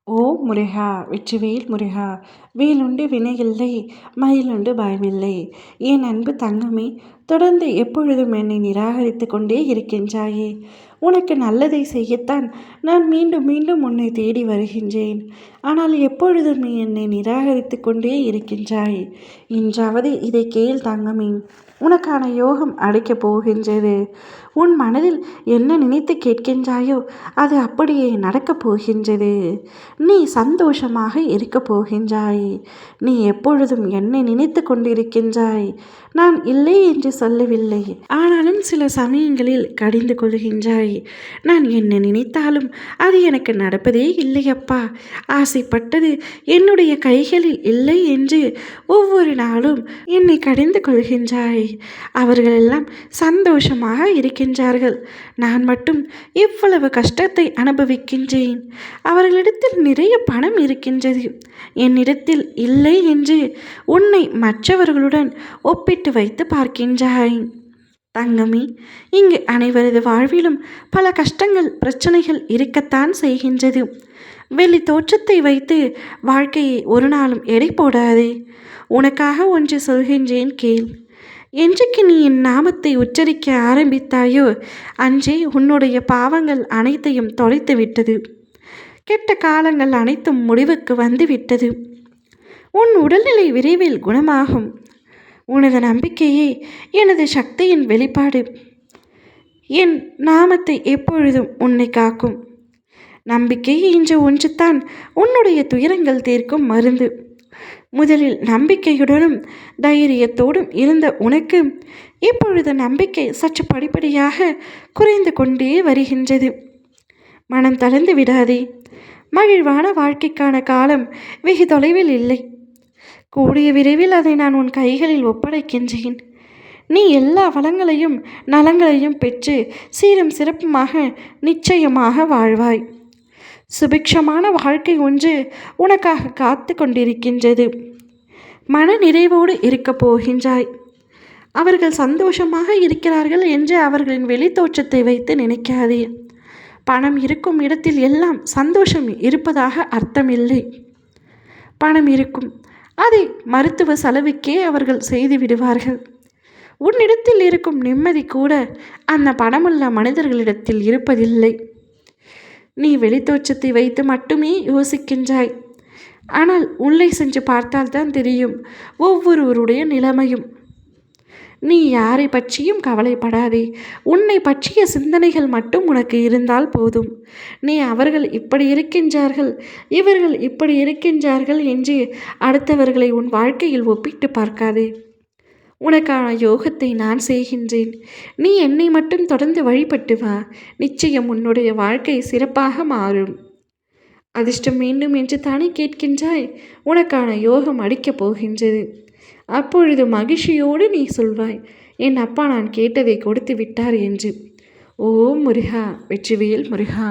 ஓ முருகா! வெற்றிவேல் முருகா! வேலுண்டு வினையில்லை, மயிலுண்டு பயமில்லை. என் அன்பு தங்கமே! தொடர்ந்து எப்பொழுதும் என்னை நிராகரித்துக் கொண்டே இருக்கின்றாயே! உனக்கு நல்லதை செய்யத்தான் நான் மீண்டும் மீண்டும் உன்னை தேடி வருகின்றேன். ஆனால் எப்பொழுதும் நீ என்னை நிராகரித்துக் கொண்டே இருக்கின்றாய். இன்றாவது இதை கேள் தங்கமே! உனக்கான யோகம் அடைக்கப் போகின்றது. உன் மனதில் என்ன நினைத்து கேட்கின்றாயோ அது அப்படியே நடக்கப் போகின்றது. நீ சந்தோஷமாக இருக்கப் போகின்றாய். நீ எப்பொழுதும் என்னை நினைத்து கொண்டிருக்கின்றாய். நான் இல்லை என்று சொல்லவில்லை. ஆனாலும் சில சமயங்களில் கடிந்து கொள்கின்றாய். நான் என்ன நினைத்தாலும் அது எனக்கு நடப்பதே இல்லையப்பா. ஆசைப்பட்டது என்னுடைய கைகளில் இல்லை என்று ஒவ்வொரு நாளும் என்னை கடிந்து கொள்கின்றாய். அவர்களெல்லாம் சந்தோஷமாக இருக்கின்றார்கள். நான் மட்டும் இவ்வளவு கஷ்டத்தை அனுபவிக்கின்றேன். அவர்களிடத்தில் நிறைய பணம் இருக்கின்றது. என்னிடத்தில் இல்லை என்று உன்னை மற்றவர்களுடன் ஒப்பிட்டு வைத்து பார்க்கின்றாய். தங்கமே, இங்கு அனைவரது வாழ்விலும் பல கஷ்டங்கள் பிரச்சனைகள் இருக்கத்தான் செய்கின்றது. வெளி தோற்றத்தை வைத்து வாழ்க்கையை ஒரு நாளும் எடை போடாதே. உனக்காக ஒன்று சொல்கின்றேன் கேள். என்றைக்கு நீ என் நாமத்தை உச்சரிக்க ஆரம்பித்தாயோ அன்றே உன்னுடைய பாவங்கள் அனைத்தையும் தொலைத்து விட்டது. கெட்ட காலங்கள் அனைத்தும் முடிவுக்கு வந்து விட்டது. உன் உடல்நிலை விரைவில் குணமாகும். உனது நம்பிக்கையே எனது சக்தியின் வெளிப்பாடு. என் நாமத்தை எப்பொழுதும் உன்னை காக்கும் நம்பிக்கை என்ற ஒன்றுதான் உன்னுடைய துயரங்கள் தீர்க்கும் மருந்து. முதலில் நம்பிக்கையுடனும் தைரியத்தோடும் இருந்த உனக்கு இப்பொழுது நம்பிக்கை சற்று படிப்படியாக குறைந்து கொண்டே வருகின்றது. மனம் தளர்ந்து விடாதே. மகிழ்வான வாழ்க்கைக்கான காலம் வெகு தொலைவில் இல்லை. கூடிய விரைவில் அதை நான் உன் கைகளில் ஒப்படைக்கின்றேன். நீ எல்லா வளங்களையும் நலங்களையும் பெற்று சீரும் சிறப்புமாக நிச்சயமாக வாழ்வாய். சுபிக்ஷமான வாழ்க்கை ஒன்று உனக்காக காத்து கொண்டிருக்கின்றது. மன நிறைவோடு இருக்கப் போகின்றாய். அவர்கள் சந்தோஷமாக இருக்கிறார்கள் என்று அவர்களின் வெளித்தோற்றத்தை வைத்து நினைக்காதே. பணம் இருக்கும் இடத்தில் எல்லாம் சந்தோஷம் இருப்பதாக அர்த்தமில்லை. பணம் இருக்கும், அதை மருத்துவ செலவுக்கே அவர்கள் செய்து விடுவார்கள். உன்னிடத்தில் இருக்கும் நிம்மதி கூட அந்த பணமுள்ள மனிதர்களிடத்தில் இருப்பதில்லை. நீ வெளித்தோற்றத்தை வைத்து மட்டுமே யோசிக்கின்றாய். ஆனால் உள்ளே சென்று பார்த்தால்தான் தெரியும் ஒவ்வொருவருடைய நிலைமையும். நீ யாரை பற்றியும் கவலைப்படாதே. உன்னை பற்றிய சிந்தனைகள் மட்டும் உனக்கு இருந்தால் போதும். நீ அவர்கள் இப்படி இருக்கின்றார்கள், இவர்கள் இப்படி இருக்கின்றார்கள் என்று அடுத்தவர்களை உன் வாழ்க்கையில் ஒப்பிட்டு பார்க்காதே. உனக்கான யோகத்தை நான் செய்கின்றேன். நீ என்னை மட்டும் தொடர்ந்து வழிபட்டு வா. நிச்சயம் உன்னுடைய வாழ்க்கை சிறப்பாக மாறும். அதிர்ஷ்டம் வேண்டும் என்று தானே கேட்கின்றாய்? உனக்கான யோகம் அடிக்கப் போகின்றது. அப்பொழுது மகிழ்ச்சியோடு நீ சொல்வாய், என் அப்பா நான் கேட்டதை கொடுத்து விட்டார் என்று. ஓ முருகா! வெற்றிவேல் முருகா!